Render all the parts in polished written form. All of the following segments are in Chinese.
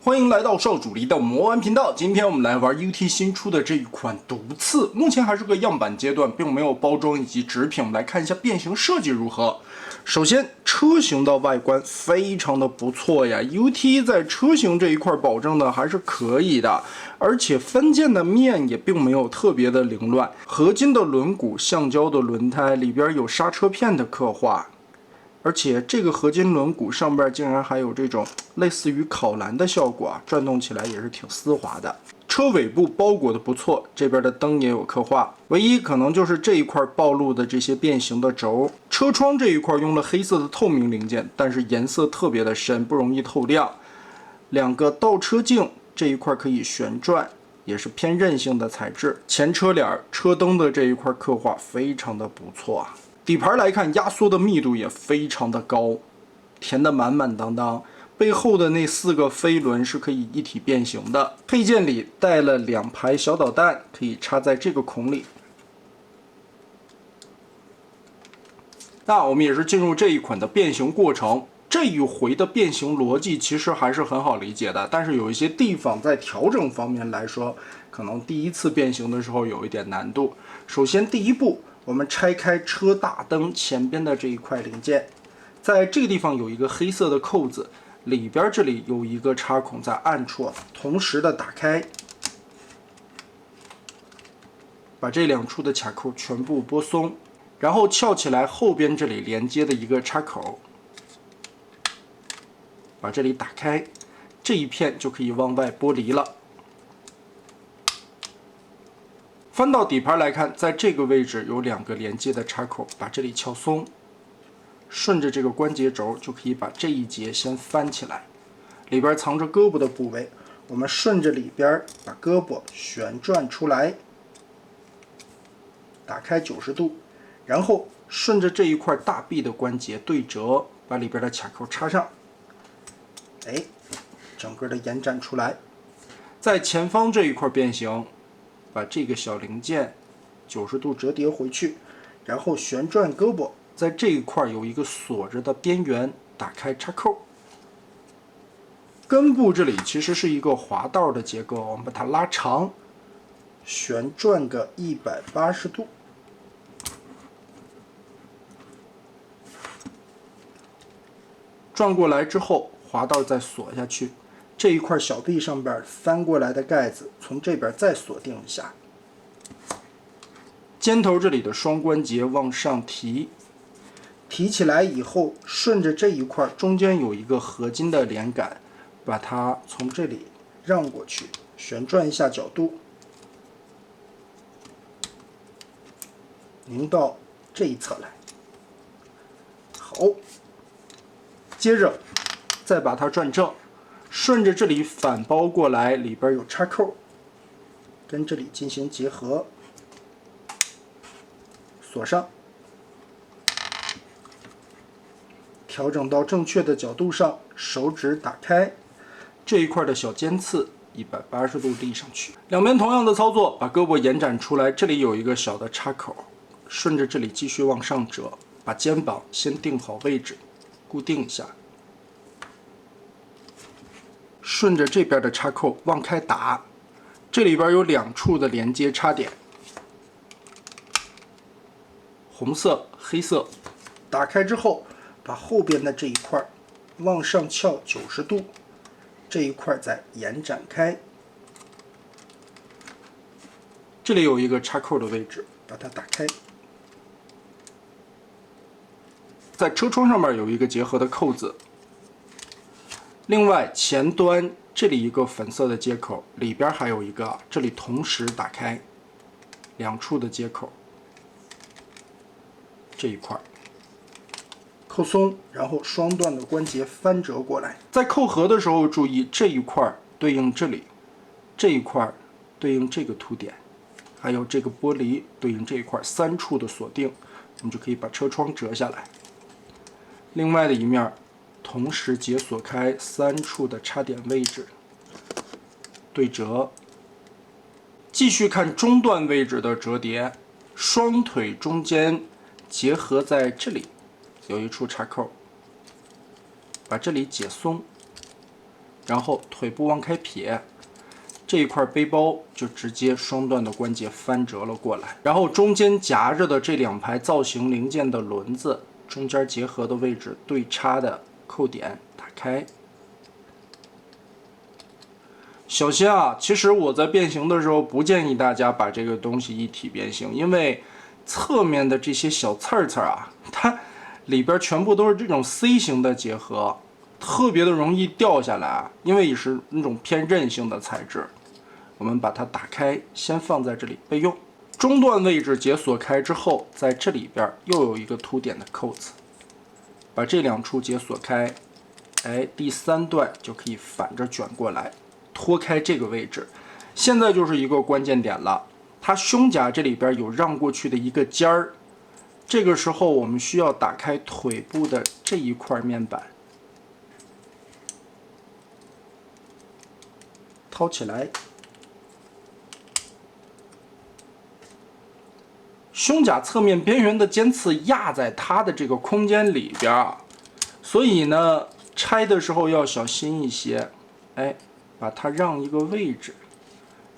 欢迎来到少主离的魔玩频道。今天我们来玩 UT 新出的这一款毒刺，目前还是个样板阶段，并没有包装以及纸品。我们来看一下变形设计如何。首先，车型的外观非常的不错呀 ，UT 在车型这一块保证的还是可以的，而且分件的面也并没有特别的凌乱。合金的轮毂、橡胶的轮胎，里边有刹车片的刻画。而且这个合金轮毂上边竟然还有这种类似于烤蓝的效果啊，转动起来也是挺丝滑的。车尾部包裹的不错，这边的灯也有刻画，唯一可能就是这一块暴露的这些变形的轴。车窗这一块用了黑色的透明零件，但是颜色特别的深，不容易透亮。两个倒车镜这一块可以旋转，也是偏韧性的材质。前车脸、车灯的这一块刻画非常的不错啊。底盘来看，压缩的密度也非常的高，填得满满当当。背后的那4个飞轮是可以一体变形的。配件里带了2排小导弹，可以插在这个孔里。那我们也是进入这一款的变形过程。这一回的变形逻辑其实还是很好理解的，但是有一些地方在调整方面来说，可能第一次变形的时候有一点难度。首先第一步，我们拆开车大灯前边的这一块零件，在这个地方有一个黑色的扣子，里边这里有一个插孔在暗处，同时的打开，把这2处的卡扣全部拨松，然后翘起来后边这里连接的一个插口，把这里打开，这一片就可以往外剥离了。翻到底盘来看，在这个位置有2个连接的插口，把这里撬松，顺着这个关节轴就可以把这一节先翻起来。里边藏着胳膊的部位，我们顺着里边把胳膊旋转出来，打开90度，然后顺着这一块大臂的关节对折，把里边的卡扣插上，整个的延展出来。在前方这一块变形，把这个小零件90度折叠回去，然后旋转胳膊，在这一块有一个锁着的边缘，打开插扣。根部这里其实是一个滑道的结构，我们把它拉长，旋转个180度。转过来之后，滑道再锁下去。这一块小臂上边翻过来的盖子，从这边再锁定一下。尖头这里的双关节往上提，提起来以后，顺着这一块中间有一个合金的连杆，把它从这里让过去，旋转一下角度，拧到这一侧来。好，接着再把它转正。顺着这里反包过来，里边有插扣，跟这里进行结合，锁上，调整到正确的角度上，手指打开，这一块的小尖刺180度立上去。两边同样的操作，把胳膊延展出来，这里有一个小的插口，顺着这里继续往上折，把肩膀先定好位置，固定一下。顺着这边的插扣往开打，这里边有2处的连接插点，红色、黑色。打开之后，把后边的这一块往上翘90度，这一块再延展开。这里有一个插扣的位置，把它打开。在车窗上面有一个结合的扣子。另外，前端这里一个粉色的接口，里边还有一个，这里同时打开2处的接口，这一块扣松，然后双段的关节翻折过来。在扣合的时候，注意这一块对应这里，这一块对应这个凸点，还有这个玻璃对应这一块，3处的锁定，我们就可以把车窗折下来。另外的一面，同时解锁开3处的插点位置，对折。继续看中段位置的折叠，双腿中间结合在这里，有一处插扣，把这里解松，然后腿部往开撇，这一块背包就直接双段的关节翻折了过来，然后中间夹着的这2排造型零件的轮子中间结合的位置对插的扣点打开。小心啊！其实我在变形的时候不建议大家把这个东西一体变形，因为侧面的这些小刺刺啊，它里边全部都是这种 C 型的结合，特别的容易掉下来啊，因为也是那种偏韧性的材质。我们把它打开，先放在这里备用。中段位置解锁开之后，在这里边又有一个凸点的扣子，把这2处解锁开，第3段就可以反着卷过来。脱开这个位置，现在就是一个关键点了。它胸甲这里边有让过去的一个尖儿，这个时候我们需要打开腿部的这一块面板，掏起来。胸甲侧面边缘的尖刺压在它的这个空间里边，所以呢，拆的时候要小心一些。把它让一个位置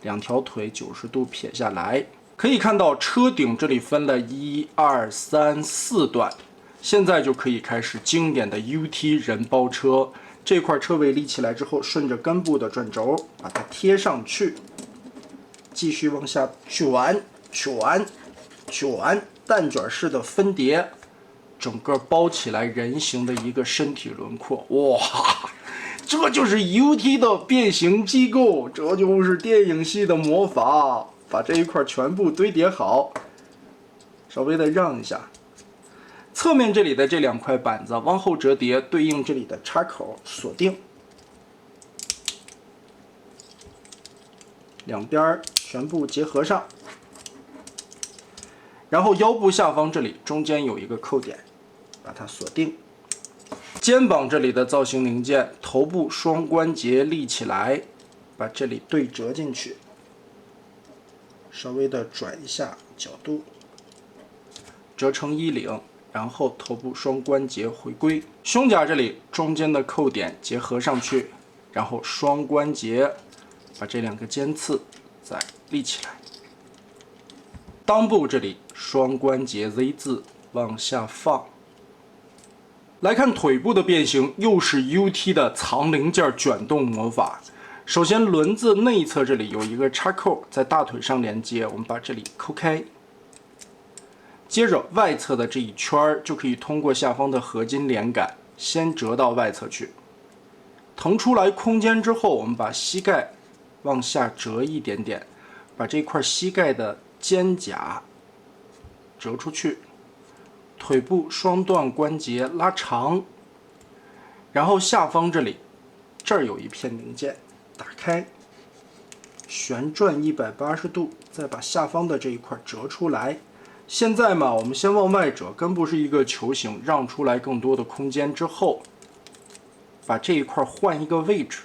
，2条腿90度撇下来，可以看到车顶这里分了1、2、3、4段，现在就可以开始经典的 UT 人包车。这块车尾立起来之后，顺着根部的转轴把它贴上去，继续往下卷，蛋卷式的分叠，整个包起来人形的一个身体轮廓。哇！这就是 UT 的变形机构，这就是电影系的魔法。把这一块全部堆叠好，稍微的让一下。侧面这里的这2块板子往后折叠，对应这里的插口锁定，两边全部结合上。然后腰部下方这里中间有一个扣点，把它锁定。肩膀这里的造型零件，头部双关节立起来，把这里对折进去，稍微的转一下角度，折成衣领，然后头部双关节回归。胸甲这里中间的扣点结合上去，然后双关节把这2个尖刺再立起来。裆部这里双关节 Z 字往下放。来看腿部的变形，又是 UT 的藏零件卷动魔法。首先，轮子内侧这里有一个插扣，在大腿上连接，我们把这里抠开。接着，外侧的这一圈就可以通过下方的合金连杆，先折到外侧去。腾出来空间之后，我们把膝盖往下折一点点，把这块膝盖的肩胛折出去。腿部双段关节拉长，然后下方这里，这儿有一片零件，打开，旋转180度，再把下方的这一块折出来。现在嘛，我们先往外折，根部是一个球形，让出来更多的空间之后，把这一块换一个位置，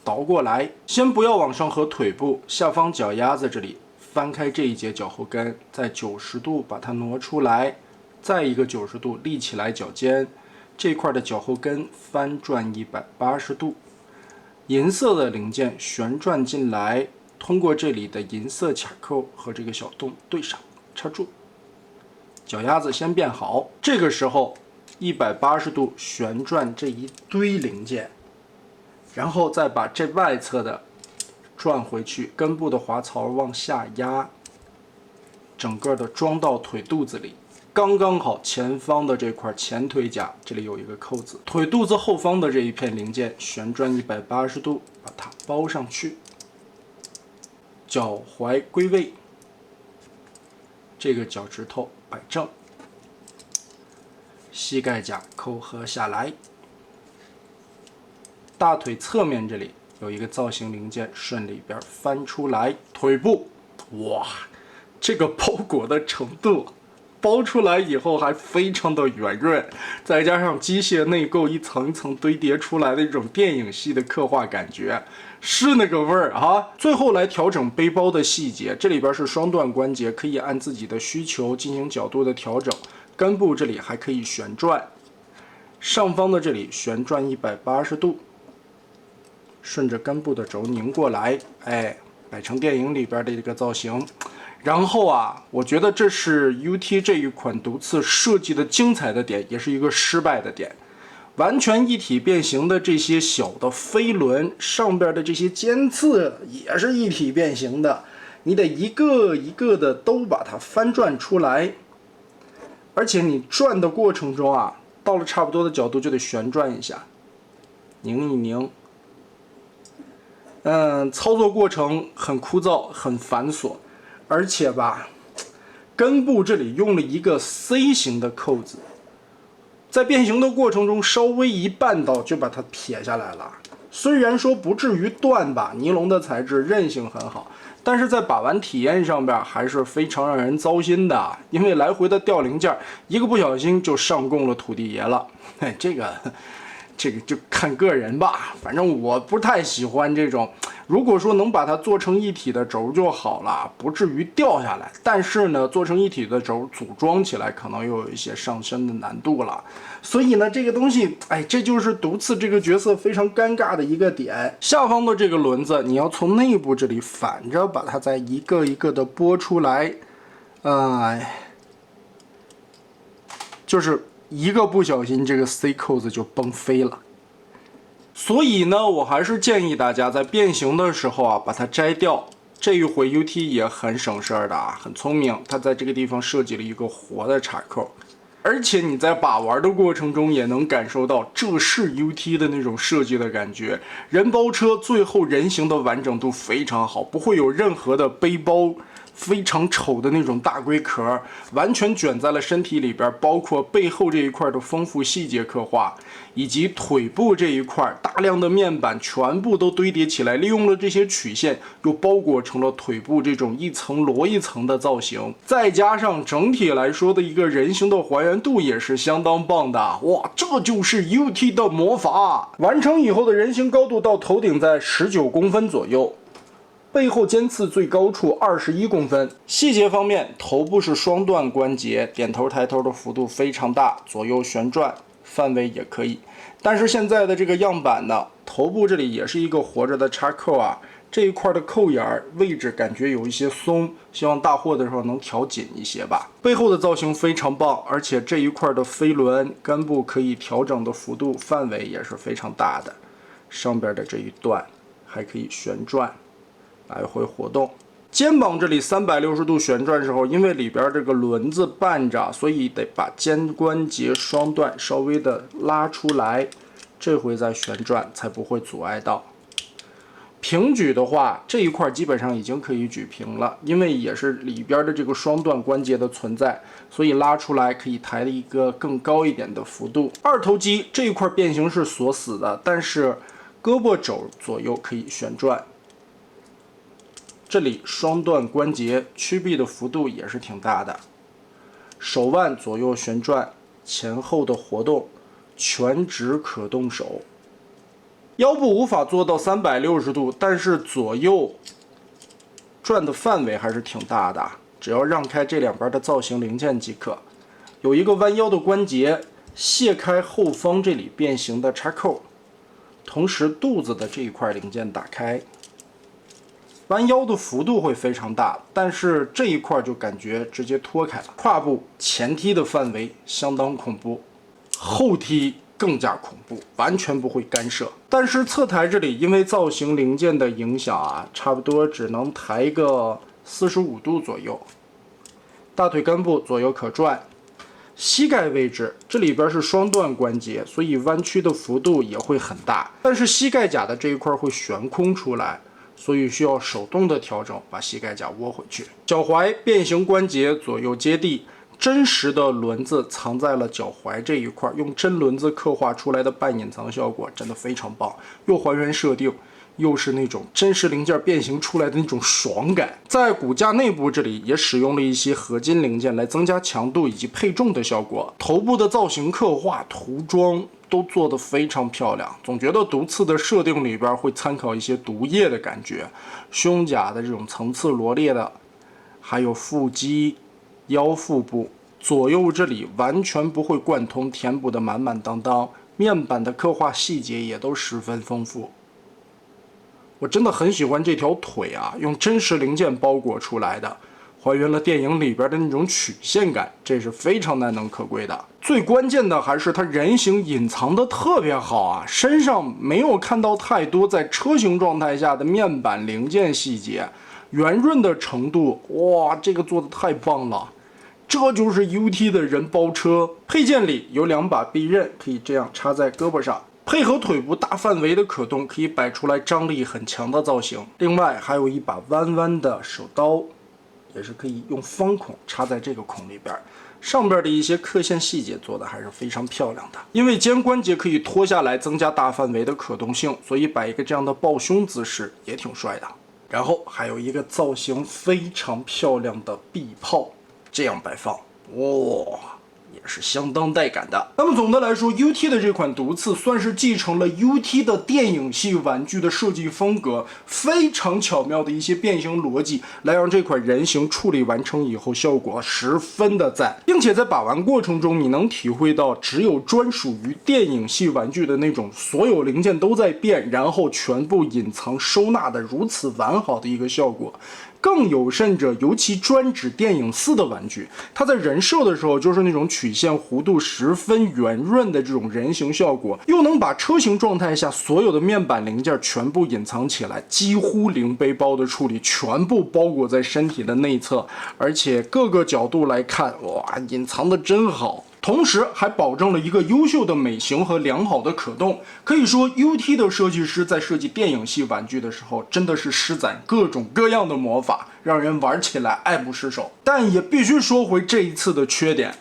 倒过来，先不要往上合腿部，下方脚丫子这里翻开这一节脚后跟，再90度把它挪出来。再一个90度立起来脚尖，这块的脚后跟翻转180度，银色的零件旋转进来，通过这里的银色卡扣和这个小洞对上，插住。脚丫子先变好，这个时候180度旋转这一堆零件，然后再把这外侧的转回去，根部的滑槽往下压，整个的装到腿肚子里。刚刚好，前方的这块前腿甲这里有一个扣子，腿肚子后方的这一片零件旋转180度，把它包上去。脚踝归位，这个脚趾头摆正，膝盖甲扣合下来。大腿侧面这里有一个造型零件顺里边翻出来，腿部，哇，这个包裹的程度！包出来以后还非常的圆润，再加上机械内构一层一层堆叠出来的一种电影系的刻画感觉，是那个味儿啊！最后来调整背包的细节，这里边是双段关节，可以按自己的需求进行角度的调整。根部这里还可以旋转，上方的这里旋转180度，顺着根部的轴拧过来，哎，摆成电影里边的这个造型。然后啊，我觉得这是 UT 这一款毒刺设计的精彩的点，也是一个失败的点。完全一体变形的这些小的飞轮上边的这些尖刺也是一体变形的，你得一个一个的都把它翻转出来。而且你转的过程中啊，到了差不多的角度就得旋转一下，拧一拧。操作过程很枯燥，很繁琐，而且吧，根部这里用了一个 C 型的扣子，在变形的过程中稍微一绊倒就把它撇下来了。虽然说不至于断吧，尼龙的材质韧性很好，但是在把玩体验上边还是非常让人糟心的，因为来回的掉零件，一个不小心就上供了土地爷了。这个就看个人吧，反正我不太喜欢这种。如果说能把它做成一体的轴就好了，不至于掉下来。但是呢，做成一体的轴组装起来可能又有一些上升的难度了。所以呢，这个东西，哎，这就是毒刺这个角色非常尴尬的一个点。下方的这个轮子，你要从内部这里反着把它再一个一个的拨出来，就是一个不小心，这个 C 扣子就崩飞了。所以呢，我还是建议大家在变形的时候啊，把它摘掉。这一回 UT 也很省事儿的啊，很聪明，它在这个地方设计了一个活的插扣，而且你在把玩的过程中也能感受到这是 UT 的那种设计的感觉。人包车最后人形的完整度非常好，不会有任何的背包非常丑的那种大龟壳，完全卷在了身体里边，包括背后这一块的丰富细节刻画，以及腿部这一块大量的面板全部都堆叠起来，利用了这些曲线，又包裹成了腿部这种一层摞一层的造型，再加上整体来说的一个人形的还原度也是相当棒的。哇，这就是 UT 的魔法！完成以后的人形高度到头顶在19公分左右。背后尖刺最高处21公分。细节方面，头部是双段关节，点头抬头的幅度非常大，左右旋转范围也可以。但是现在的这个样板呢，头部这里也是一个活着的插扣啊，这一块的扣眼位置感觉有一些松，希望大货的时候能调紧一些吧。背后的造型非常棒，而且这一块的飞轮根部可以调整的幅度范围也是非常大的，上边的这一段还可以旋转。来回活动，肩膀这里360度旋转时候，因为里边这个轮子绊着，所以得把肩关节双段稍微的拉出来，这回再旋转才不会阻碍到。平举的话，这一块基本上已经可以举平了，因为也是里边的这个双段关节的存在，所以拉出来可以抬一个更高一点的幅度。二头肌这一块变形是锁死的，但是胳膊肘左右可以旋转。这里双段关节屈臂的幅度也是挺大的，手腕左右旋转，前后的活动，全指可动手。腰部无法做到360度，但是左右转的范围还是挺大的，只要让开这两边的造型零件即可。有一个弯腰的关节，卸开后方这里变形的插扣，同时肚子的这一块零件打开。弯腰的幅度会非常大，但是这一块就感觉直接脱开了。胯部前踢的范围相当恐怖，后踢更加恐怖，完全不会干涉。但是侧抬这里因为造型零件的影响啊，差不多只能抬个45度左右。大腿根部左右可转，膝盖位置这里边是双段关节，所以弯曲的幅度也会很大。但是膝盖甲的这一块会悬空出来。所以需要手动的调整，把膝盖甲窝回去。脚踝变形关节左右接地，真实的轮子藏在了脚踝这一块，用真轮子刻画出来的半隐藏效果真的非常棒，又还原设定，又是那种真实零件变形出来的那种爽感。在骨架内部这里也使用了一些合金零件来增加强度以及配重的效果。头部的造型刻画、涂装都做得非常漂亮，总觉得毒刺的设定里边会参考一些毒液的感觉，胸甲的这种层次罗列的，还有腹肌、腰腹部、左右这里完全不会贯通，填补的满满当当，面板的刻画细节也都十分丰富。我真的很喜欢这条腿啊，用真实零件包裹出来的，还原了电影里边的那种曲线感，这是非常难能可贵的。最关键的还是它人形隐藏的特别好啊，身上没有看到太多在车型状态下的面板零件细节，圆润的程度，哇，这个做的太棒了。这就是 UT 的人包车，配件里有2把臂刃，可以这样插在胳膊上，配合腿部大范围的可动，可以摆出来张力很强的造型。另外还有一把弯弯的手刀，也是可以用方孔插在这个孔里边。上边的一些刻线细节做的还是非常漂亮的。因为肩关节可以脱下来，增加大范围的可动性，所以摆一个这样的抱胸姿势也挺帅的。然后还有一个造型非常漂亮的臂炮。这样摆放，哇，也是相当带感的。那么总的来说 ，UT 的这款毒刺算是继承了 UT 的电影系玩具的设计风格，非常巧妙的一些变形逻辑，来让这款人形处理完成以后效果十分的赞，并且在把玩过程中，你能体会到只有专属于电影系玩具的那种所有零件都在变，然后全部隐藏收纳的如此完好的一个效果。更有甚者，尤其专指电影4的玩具，它在人设的时候就是那种曲线弧度十分圆润的这种人形效果，又能把车型状态下所有的面板零件全部隐藏起来，几乎零背包的处理，全部包裹在身体的内侧，而且各个角度来看，哇，隐藏的真好。同时还保证了一个优秀的美型和良好的可动，可以说 UT 的设计师在设计电影系玩具的时候，真的是施展各种各样的魔法，让人玩起来爱不释手。但也必须说回这一次的缺点，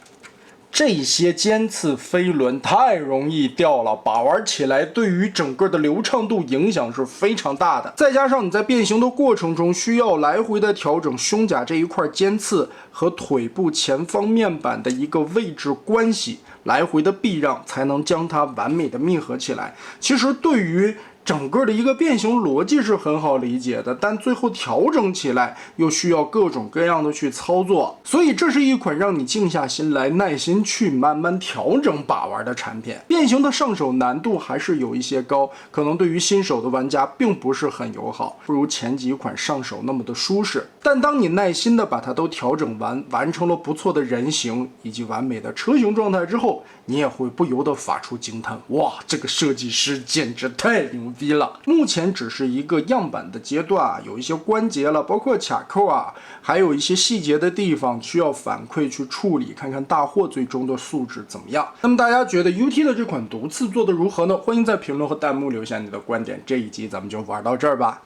这些尖刺飞轮太容易掉了，把玩起来对于整个的流畅度影响是非常大的。再加上你在变形的过程中需要来回的调整胸甲这一块尖刺和腿部前方面板的一个位置关系，来回的避让才能将它完美的密合起来。其实对于整个的一个变形逻辑是很好理解的，但最后调整起来又需要各种各样的去操作，所以这是一款让你静下心来耐心去慢慢调整把玩的产品。变形的上手难度还是有一些高，可能对于新手的玩家并不是很友好，不如前几款上手那么的舒适。但当你耐心的把它都调整完，完成了不错的人形以及完美的车型状态之后，你也会不由得发出惊叹，哇，这个设计师简直太牛逼了。目前只是一个样板的阶段啊，有一些关节了，包括卡扣啊，还有一些细节的地方需要反馈去处理，看看大货最终的素质怎么样。那么大家觉得 UT 的这款毒刺做的如何呢？欢迎在评论和弹幕留下你的观点。这一集咱们就玩到这儿吧。